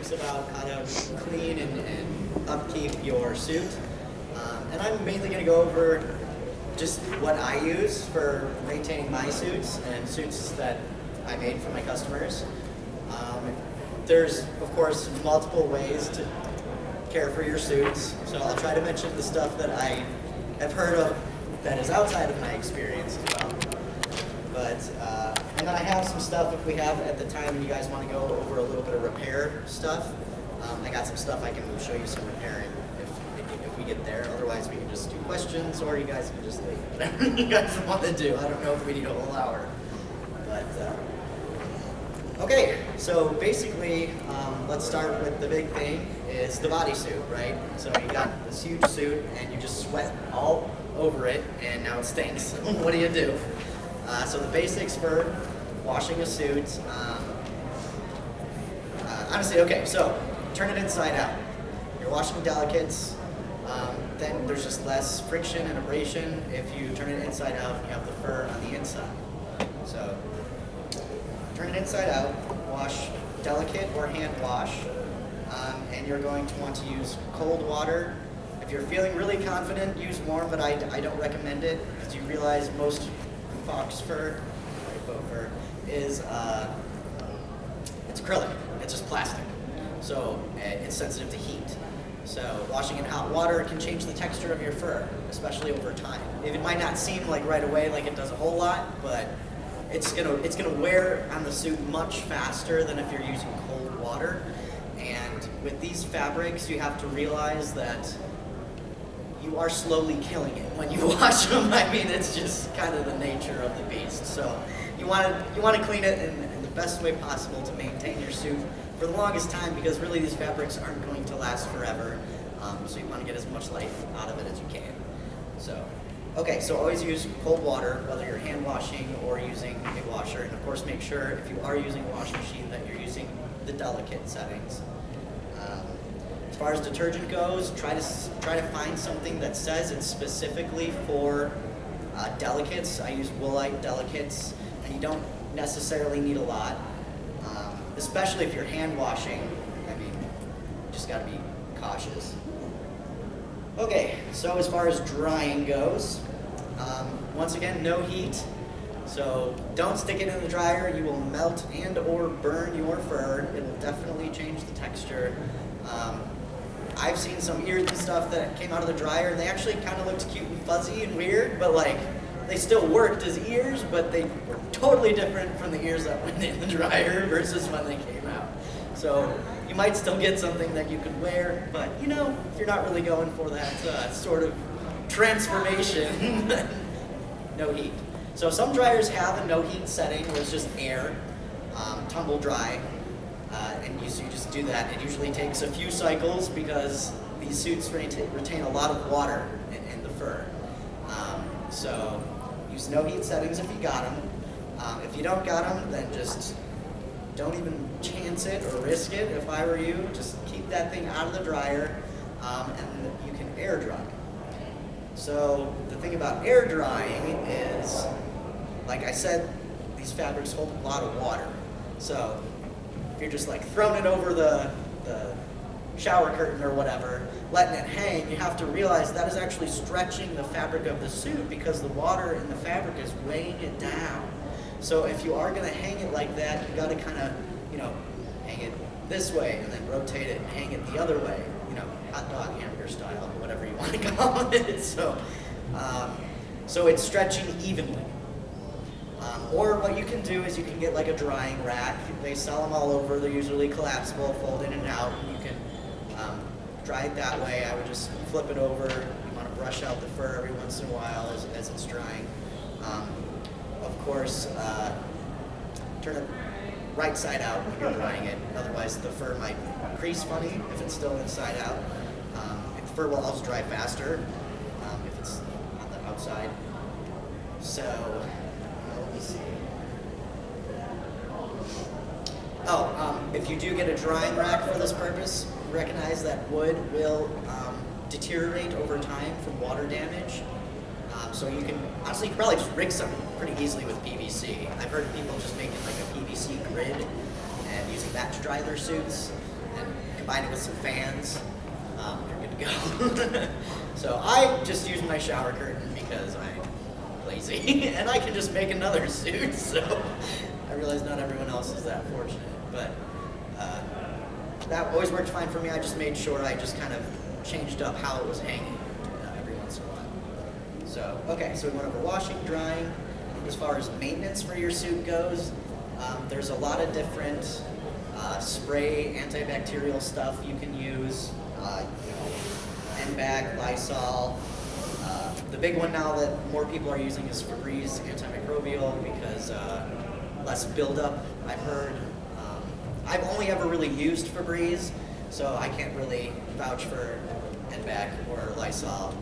basics about how to clean and upkeep your suit. And I'm mainly going to go over just what I use for maintaining my suits and suits that I made for my customers. There's, of course, multiple ways to care for your suits, so I'll try to mention the stuff that I have heard of that is outside of my experience as well. But, and then I have some stuff, if we have at the time and you guys want to go over a little bit of repair stuff, I got some stuff I can show you some repairing if we get there. Otherwise, we can just do questions, or you guys can just leave. Whatever you guys want to do. I don't know if we need a whole hour. But, okay, so basically, let's start with the big thing, is the bodysuit, right? So you got this huge suit, and you just sweat all over it, and now it stinks. What do you do? So the basics for washing a suit, honestly, okay, so turn it inside out. You're washing delicates, then there's just less friction and abrasion. If you turn it inside out, you have the fur on the inside. So turn it inside out, wash delicate or hand wash, and you're going to want to use cold water. If you're feeling really confident, use warm, but I don't recommend it, because you realize most fox fur, faux fur, is it's acrylic. It's just plastic, so it's sensitive to heat. So washing in hot water can change the texture of your fur, especially over time. It might not seem like right away like it does a whole lot, but it's gonna wear on the suit much faster than if you're using cold water. And with these fabrics, you have to realize that you are slowly killing it when you wash them. I mean, it's just kind of the nature of the beast. So you want to clean it in the best way possible to maintain your suit for the longest time, because really these fabrics aren't going to last forever. So you want to get as much life out of it as you can. So, okay, so always use cold water, whether you're hand washing or using a washer. And of course, make sure if you are using a washing machine that you're using the delicate settings. As far as detergent goes, try to find something that says it's specifically for delicates. I use woolite delicates, and you don't necessarily need a lot, especially if you're hand washing. I mean, you just got to be cautious. Okay, so as far as drying goes, once again, no heat. So don't stick it in the dryer. You will melt and or burn your fur. It will definitely change the texture. I've seen some ears and stuff that came out of the dryer, and they actually kind of looked cute and fuzzy and weird, but like, they still worked as ears, but they were totally different from the ears that went in the dryer versus when they came out. So you might still get something that you could wear, but you know, if you're not really going for that sort of transformation, no heat. So some dryers have a no heat setting where it's just air, tumble dry. And you just do that. It usually takes a few cycles because these suits retain a lot of water in the fur. So use no heat settings if you got them. If you don't got them, then just don't even chance it or risk it. If I were you, just keep that thing out of the dryer, and you can air dry. So the thing about air drying is, like I said, these fabrics hold a lot of water. So if you're just like throwing it over the shower curtain or whatever, letting it hang, you have to realize that is actually stretching the fabric of the suit, because the water in the fabric is weighing it down. So if you are going to hang it like that, you got to kind of, hang it this way and then rotate it and hang it the other way, hot dog hamburger style, or whatever you want to call it. So it's stretching evenly. Or what you can do is you can get like a drying rack. They sell them all over. They're usually collapsible, fold in and out. You can dry it that way. I would just flip it over. You want to brush out the fur every once in a while as it's drying. Of course, turn it right side out when you're drying it. Otherwise, the fur might crease funny if it's still inside out. The fur will also dry faster if it's on the outside. So, let me see. If you do get a drying rack for this purpose, recognize that wood will deteriorate over time from water damage. So you can, honestly, you can probably just rig some pretty easily with PVC. I've heard of people just making like a PVC grid and using that to dry their suits. And combine it with some fans, you're good to go. So I just use my shower curtain because I'm lazy, and I can just make another suit, so I realize not everyone else is that fortunate, but that always worked fine for me. I just made sure I just kind of changed up how it was hanging every once in a while. So, okay, so we went over washing, drying. As far as maintenance for your suit goes, there's a lot of different spray, antibacterial stuff you can use, NBAC, Lysol. The big one now that more people are using is Febreze antimicrobial because less buildup, I've heard. I've only ever really used Febreze, so I can't really vouch for NBAC or Lysol.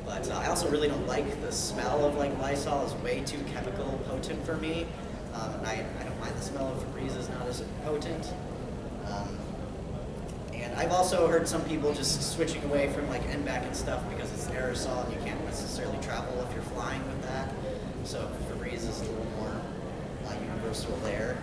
But I also really don't like the smell of like Lysol. It's way too chemical potent for me. And I don't mind the smell of Febreze is not as potent. And I've also heard some people just switching away from like NBAC and stuff because it's aerosol and you can't necessarily travel if you're flying with that. So Febreze is a little more universal there.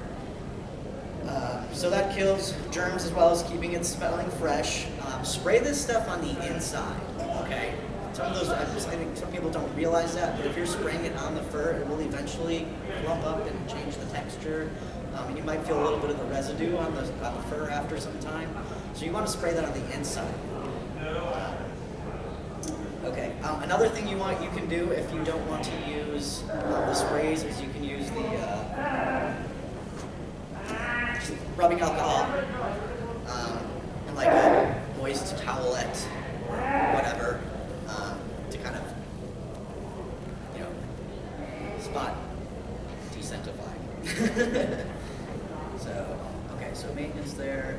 So that kills germs as well as keeping it smelling fresh. Spray this stuff on the inside, okay? I think some people don't realize that, but if you're spraying it on the fur, it will eventually clump up and change the texture. And you might feel a little bit of the residue on the fur after some time. So you want to spray that on the inside. Okay. Another thing you can do if you don't want to use the sprays is you can use the rubbing alcohol and like a moist towelette or whatever to kind of, spot decentify. So maintenance there.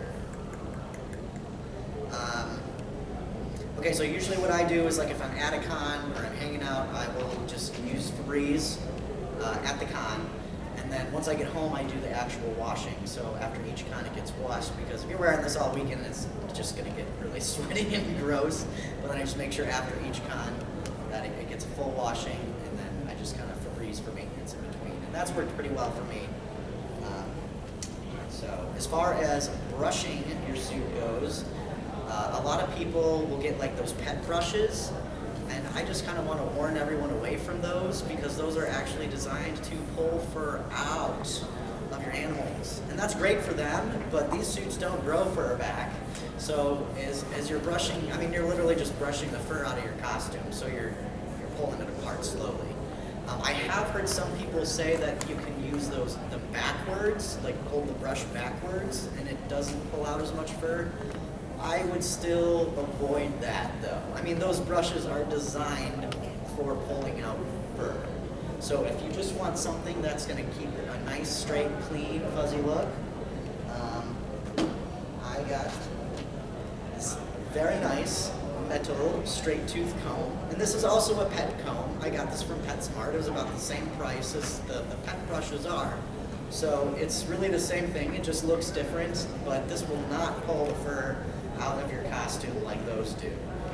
Okay, so usually what I do is like if I'm at a con or I'm hanging out, I will just use Febreze at the con. And then once I get home, I do the actual washing. So after each con, it gets washed because if you're wearing this all weekend, it's just going to get really sweaty and gross. But then I just make sure after each con that it gets a full washing, and then I just kind of Febreze for maintenance in between. And that's worked pretty well for me. So as far as brushing your suit goes, a lot of people will get like those pet brushes. And I just kind of want to warn everyone away from those because those are actually designed to pull fur out of your animals. And that's great for them, but these suits don't grow fur back. So as you're brushing, I mean, you're literally just brushing the fur out of your costume, so you're pulling it apart slowly. I have heard some people say that you can use them backwards, like hold the brush backwards, and it doesn't pull out as much fur. I would still avoid that though. I mean, those brushes are designed for pulling out fur. So if you just want something that's going to keep it a nice, straight, clean, fuzzy look, I got this very nice metal straight tooth comb. And this is also a pet comb. I got this from PetSmart. It was about the same price as the pet brushes are. So it's really the same thing. It just looks different, but this will not pull the fur out of your costume like those do.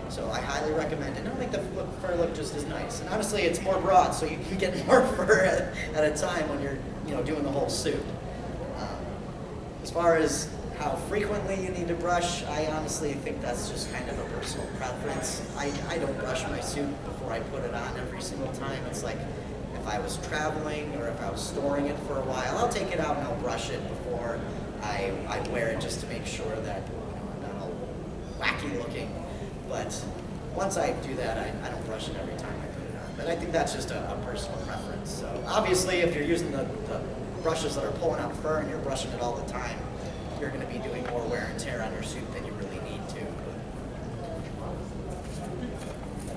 So I highly recommend it. It'll make the fur look just as nice. And honestly, it's more broad, so you can get more fur at a time when you're doing the whole suit. As far as how frequently you need to brush, I honestly think that's just kind of a personal preference. I don't brush my suit before I put it on every single time. It's like if I was traveling or if I was storing it for a while, I'll take it out and I'll brush it before I wear it just to make sure that I'm not all wacky looking. But once I do that, I don't brush it every time I put it on. But I think that's just a personal preference. So obviously, if you're using the brushes that are pulling out fur and you're brushing it all the time, you're going to be doing more wear and tear on your suit than you really need to.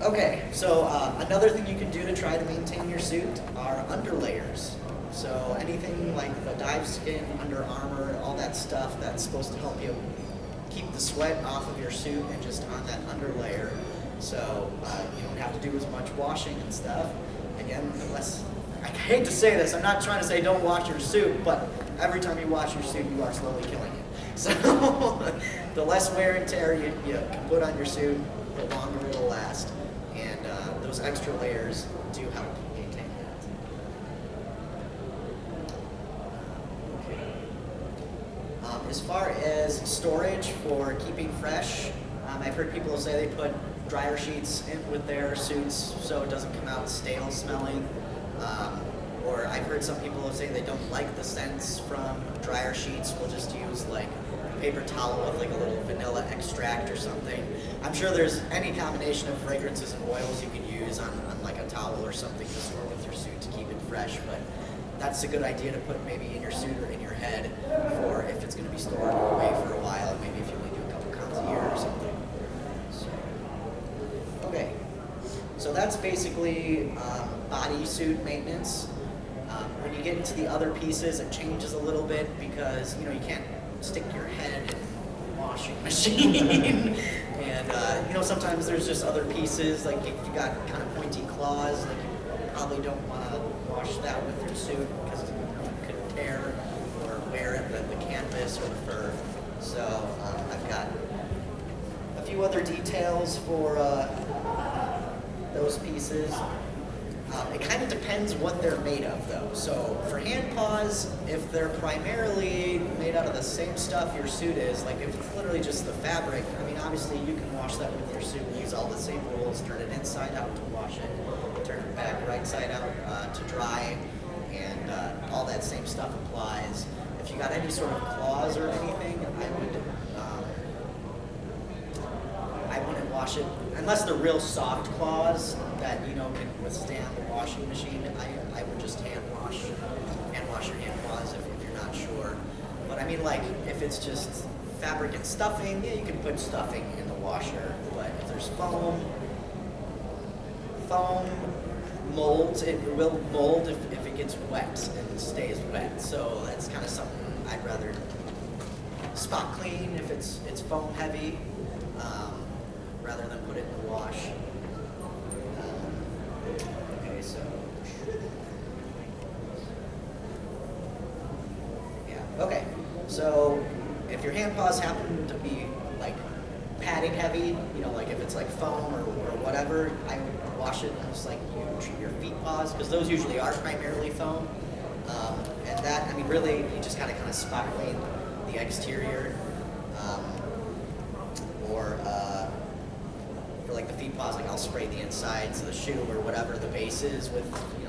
Okay, so another thing you can do to try to maintain your suit are underlayers. So anything like the dive skin, Under Armour, all that stuff that's supposed to help you keep the sweat off of your suit and just on that underlayer. So you don't have to do as much washing and stuff. Again, I hate to say this, I'm not trying to say don't wash your suit, but every time you wash your suit, you are slowly killing it. So the less wear and tear you can put on your suit, the longer it'll last. And those extra layers do help maintain that. As far as storage for keeping fresh, I've heard people say they put dryer sheets in with their suits so it doesn't come out stale smelling. Or I've heard some people say they don't like the scents from dryer sheets. We'll just use like paper towel with like a little vanilla extract or something. I'm sure there's any combination of fragrances and oils you can use on like a towel or something to store with your suit to keep it fresh. But that's a good idea to put maybe in your suit or in your head for if it's going to be stored away for a while, maybe if you only do a couple counts a year or something. So, okay, so that's basically bodysuit maintenance. When you get into the other pieces, it changes a little bit because you can't stick your head in the washing machine. And sometimes there's just other pieces, like if you got kind of pointy claws, like you probably don't want to wash that with your suit because it could tear or wear at the canvas or the fur. So I've got a few other details for those pieces. It kind of depends what they're made of, though. So for hand paws, if they're primarily made out of the same stuff your suit is, like if it's literally just the fabric, I mean, obviously you can wash that with your suit, use all the same rules, turn it inside out to wash it, turn it back right side out to dry, and all that same stuff applies. If you got any sort of claws or anything, I wouldn't wash it unless they're real soft claws that can withstand the washing machine. I would just hand wash your hand claws if you're not sure. But I mean, like if it's just fabric and stuffing, yeah, you can put stuffing in the washer. But if there's foam molds, it will mold if it gets wet and stays wet. So that's kind of something I'd rather spot clean if it's foam heavy. Rather than put it in the wash. Okay, so yeah, okay. So if your hand paws happen to be like padding heavy, like if it's like foam or whatever, I would wash it just like you treat your feet paws because those usually are primarily foam. And that, I mean, really, you just kind of spot clean the exterior, or for like the feet paws, like I'll spray the insides of the shoe or whatever the base is with,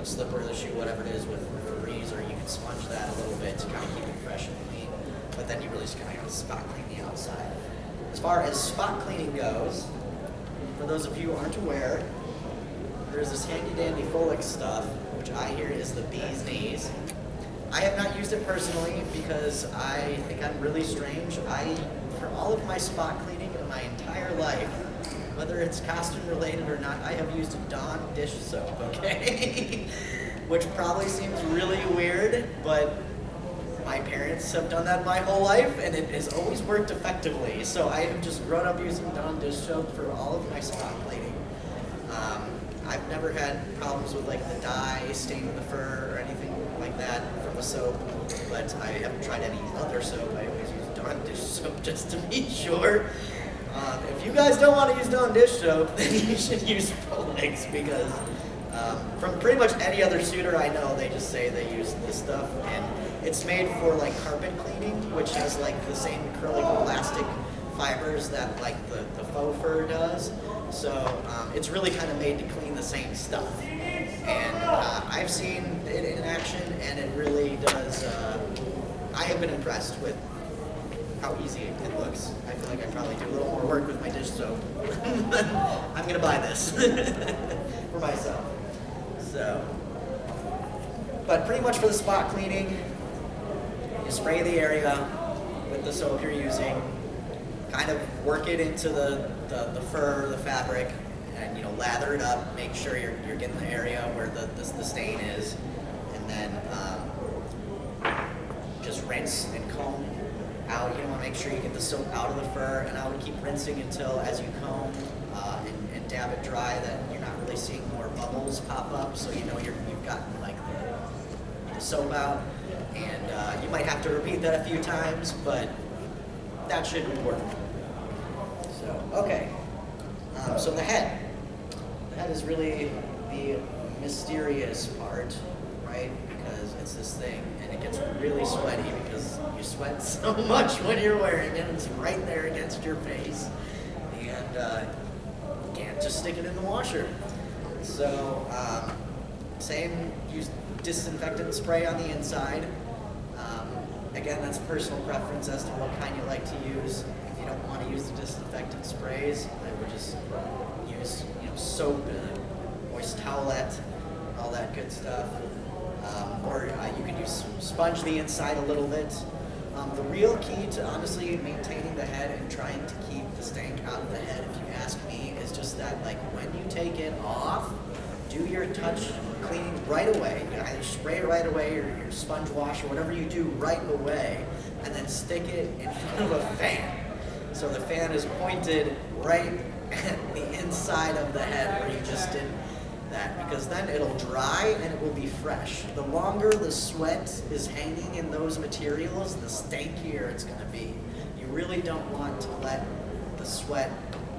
slipper of the shoe, whatever it is, with Febreze, or you can sponge that a little bit to kind of keep it fresh and clean. But then you really just kind of spot clean the outside. As far as spot cleaning goes, for those of you who aren't aware, there's this handy-dandy Folex stuff, which I hear is the bee's knees. I have not used it personally because I think I'm really strange. For all of my spot cleaning in my entire life, whether it's costume related or not, I have used Dawn dish soap, okay? Which probably seems really weird, but my parents have done that my whole life and it has always worked effectively. So I have just grown up using Dawn dish soap for all of my spot cleaning. I've never had problems with like the dye staining the fur or anything like that from the soap, but I haven't tried any other soap. I always use Dawn dish soap just to be sure. If you guys don't want to use Dawn dish soap, then you should use Folex because from pretty much any other suitor I know, they just say they use this stuff, and it's made for like carpet cleaning, which has like the same acrylic plastic fibers that like the faux fur does. So it's really kind of made to clean the same stuff. And I've seen it in action, and it really does. I have been impressed with how easy it looks. I feel like I probably do a little more work with my dish soap. I'm gonna buy this for myself. So, but pretty much for the spot cleaning, you spray the area with the soap you're using, kind of work it into the fur, the fabric, and lather it up. Make sure you're getting the area where the stain is, and then just rinse and comb out. You want to make sure you get the soap out of the fur, and I would keep rinsing until as you comb and dab it dry that you're not really seeing more bubbles pop up. So you've gotten like the soap out, and you might have to repeat that a few times, but that should work. So okay, so the head is really the mysterious part, right? Because it's this thing, and it gets really sweaty because you sweat so much when you're wearing it. It's right there against your face, and you can't just stick it in the washer. So same, use disinfectant spray on the inside. Again, that's personal preference as to what kind you like to use. If you don't want to use the disinfectant sprays, I would just use soap and a moist towelette, all that good stuff. Or you can use sponge the inside a little bit. The real key to honestly maintaining the head and trying to keep the stank out of the head, if you ask me, is just that like when you take it off, do your touch cleaning right away. You either spray it right away or your sponge wash or whatever you do right away, and then stick it in front of a fan. So the fan is pointed right at the inside of the head where you just did that, because then it'll dry and it will be fresh. The longer the sweat is hanging in those materials, the stankier it's going to be. You really don't want to let the sweat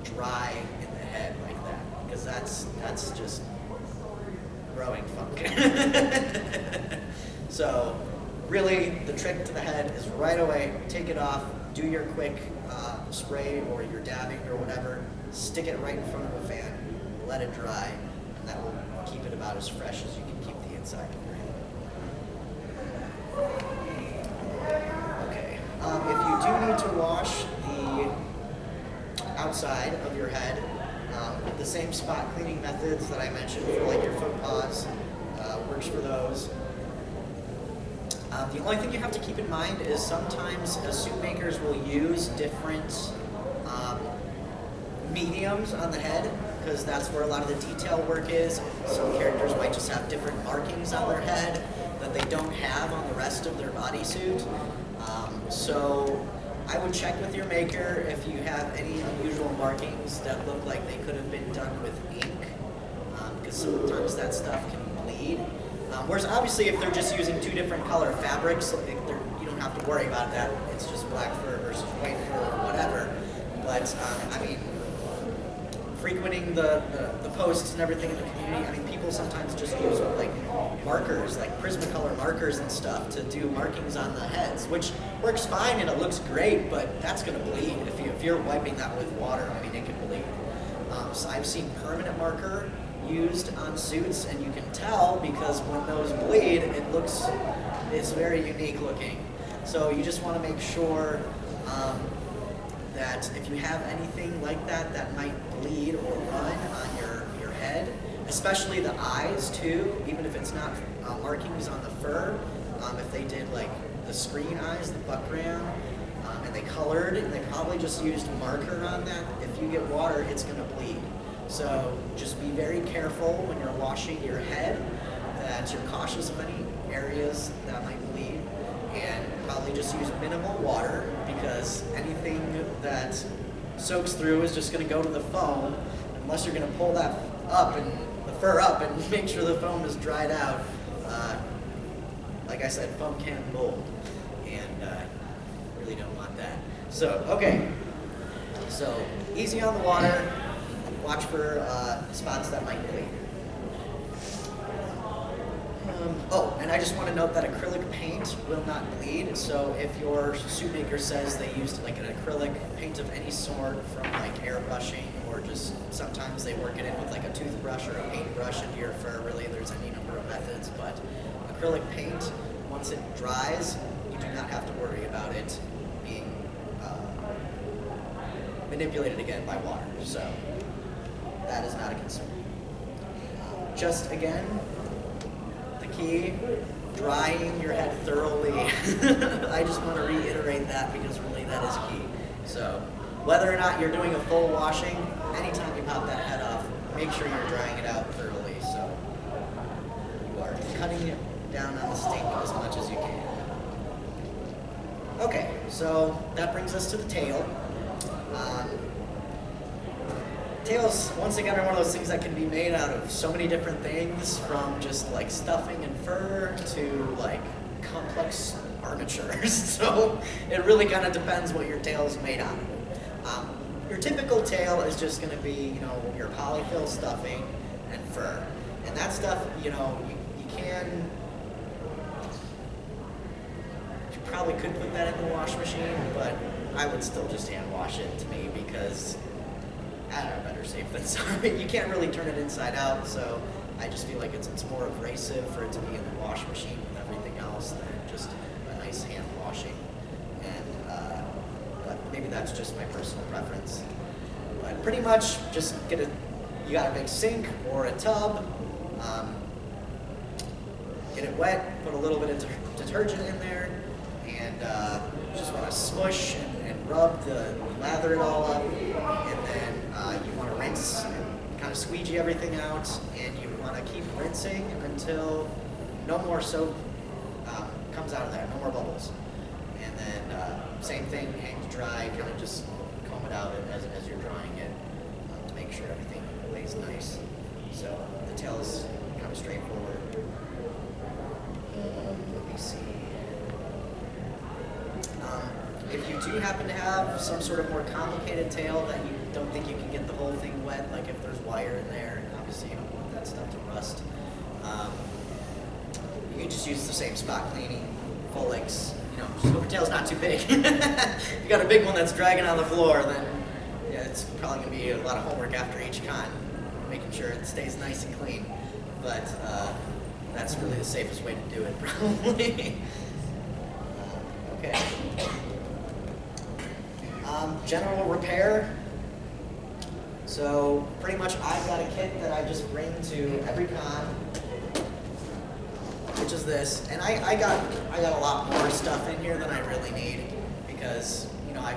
dry in the head like that, because that's just growing funk. So really the trick to the head is right away, take it off, do your quick spray or your dabbing or whatever, stick it right in front of a fan, let it dry, and that will keep it about as fresh as you can keep the inside of your head. Okay, if you do need to wash the outside of your head, the same spot cleaning methods that I mentioned for like your foot paws works for those. The only thing you have to keep in mind is sometimes suit makers will use different mediums on the head, because that's where a lot of the detail work is. Some characters might just have different markings on their head that they don't have on the rest of their bodysuit. So I would check with your maker if you have any unusual markings that look like they could have been done with ink, because sometimes that stuff can bleed. Whereas obviously if they're just using two different color fabrics, you don't have to worry about that. It's just black fur versus white fur or whatever. But I mean, frequenting the posts and everything in the community, I mean, people sometimes just use like markers, like Prismacolor markers and stuff to do markings on the heads, which works fine and it looks great, but that's going to bleed. If you're wiping that with water, I mean, it can bleed. So I've seen permanent marker used on suits, and you can tell because when those bleed, it's very unique looking. So you just want to make sure that if you have anything like that that might bleed or run on your head, especially the eyes too, even if it's not markings on the fur, if they did like the screen eyes, the buck ram, and they colored, and they probably just used marker on that, if you get water, it's going to bleed. So just be very careful when you're washing your head that you're cautious of any areas that might bleed, and probably just use minimal water, because anything that soaks through is just going to go to the foam, unless you're going to pull that up and the fur up and make sure the foam is dried out. Like I said, foam can mold, and really don't want that. So, okay, so easy on the water, watch for spots that might bleed. Oh, and I just want to note that acrylic paint will not bleed, so if your suit maker says they used like an acrylic paint of any sort from like airbrushing, or just sometimes they work it in with like a toothbrush or a paintbrush into your fur, really there's any number of methods, but acrylic paint, once it dries, you do not have to worry about it being manipulated again by water, so that is not a concern. Just again, key, drying your head thoroughly. I just want to reiterate that because really that is key. So whether or not you're doing a full washing, anytime you pop that head off, make sure you're drying it out thoroughly so you are cutting it down on the stink as much as you can. Okay, so that brings us to the tail. Tails, once again, are one of those things that can be made out of so many different things, from just like stuffing and fur to like complex armature. So it really kind of depends what your tail is made out of. Your typical tail is just going to be, your polyfill stuffing and fur. And that stuff, you can probably could put that in the wash machine, but I would still just hand wash it to me because I don't know, better safe than sorry. You can't really turn it inside out, so I just feel like it's more abrasive for it to be in the wash machine with everything else than just a nice hand washing. And but maybe that's just my personal preference. But pretty much just you got a big sink or a tub, get it wet, put a little bit of detergent in there, and just want to smush and rub lather it all up, and then you want to rinse and kind of squeegee everything out, and you want to keep rinsing until no more soap comes out of there, no more bubbles. And then same thing, hang to dry, kind of just comb it out as you're drying it to make sure everything lays nice. So the tail is kind of straightforward. Let me see. If you do happen to have some sort of more complicated tail that you don't think you can get the whole thing wet, like if there's wire in there, obviously you don't want that stuff to rust, you can just use the same spot cleaning, Full-Licks. Just hope your tail's not too big. If you got a big one that's dragging on the floor, then yeah, it's probably going to be a lot of homework after each con, making sure it stays nice and clean. But that's really the safest way to do it, probably. Okay. General repair. So pretty much I've got a kit that I just bring to every con, which is this. And I got a lot more stuff in here than I really need because I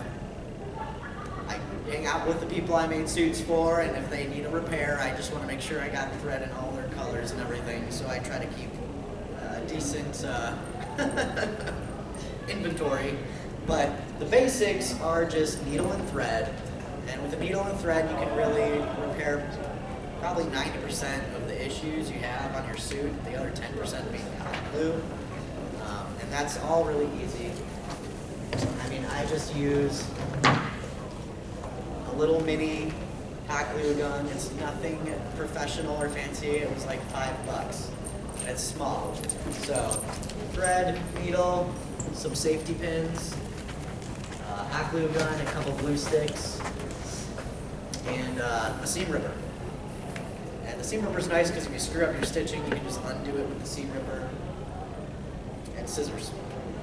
hang out with the people I made suits for, and if they need a repair, I just want to make sure I got thread in all their colors and everything. So I try to keep a decent inventory. But the basics are just needle and thread. And with a needle and thread, you can really repair probably 90% of the issues you have on your suit, the other 10% being hot glue. And that's all really easy. I mean, I just use a little mini hot glue gun. It's nothing professional or fancy. It was like $5. It's small. So thread, needle, some safety pins, hot glue gun, a couple glue sticks, and a seam ripper. And the seam ripper's nice because if you screw up your stitching, you can just undo it with the seam ripper, and scissors.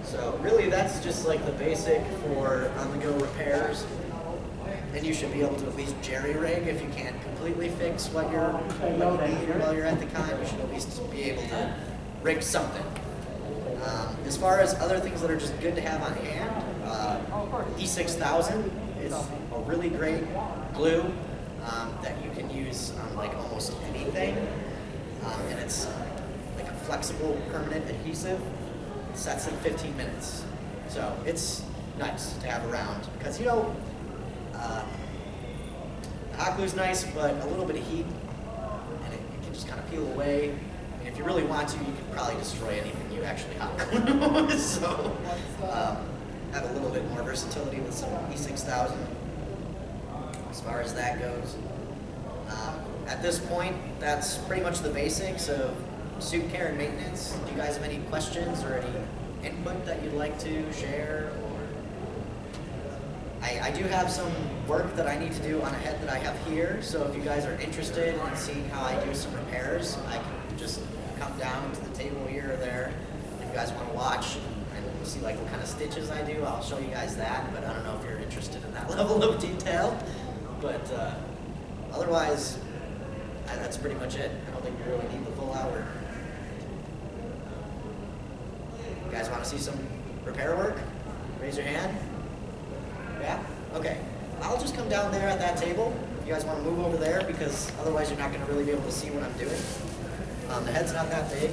So really that's just like the basic for on-the-go repairs. And you should be able to at least jerry-rig if you can't completely fix what you need while you're at the con. You should at least be able to rig something. As far as other things that are just good to have on hand, E6000 is a really great glue that you can use on like almost anything, and it's like a flexible permanent adhesive. It sets in 15 minutes, so it's nice to have around because hot glue's nice, but a little bit of heat and it can just kind of peel away. I mean, if you really want to, you can probably destroy anything you actually hot glue. So have a little bit more versatility with some E6000 as far as that goes. At this point, that's pretty much the basics of suit care and maintenance. Do you guys have any questions or any input that you'd like to share? I do have some work that I need to do on a head that I have here, so if you guys are interested in seeing how I do some repairs, I can just come down to the table here or there. If you guys want to watch and see like what kind of stitches I do, I'll show you guys that, but I don't know if you're interested in that level of detail. But otherwise, that's pretty much it. I don't think you really need the full hour. You guys want to see some repair work? Raise your hand. Yeah? Okay. I'll just come down there at that table. If you guys want to move over there, because otherwise you're not going to really be able to see what I'm doing. The head's not that big.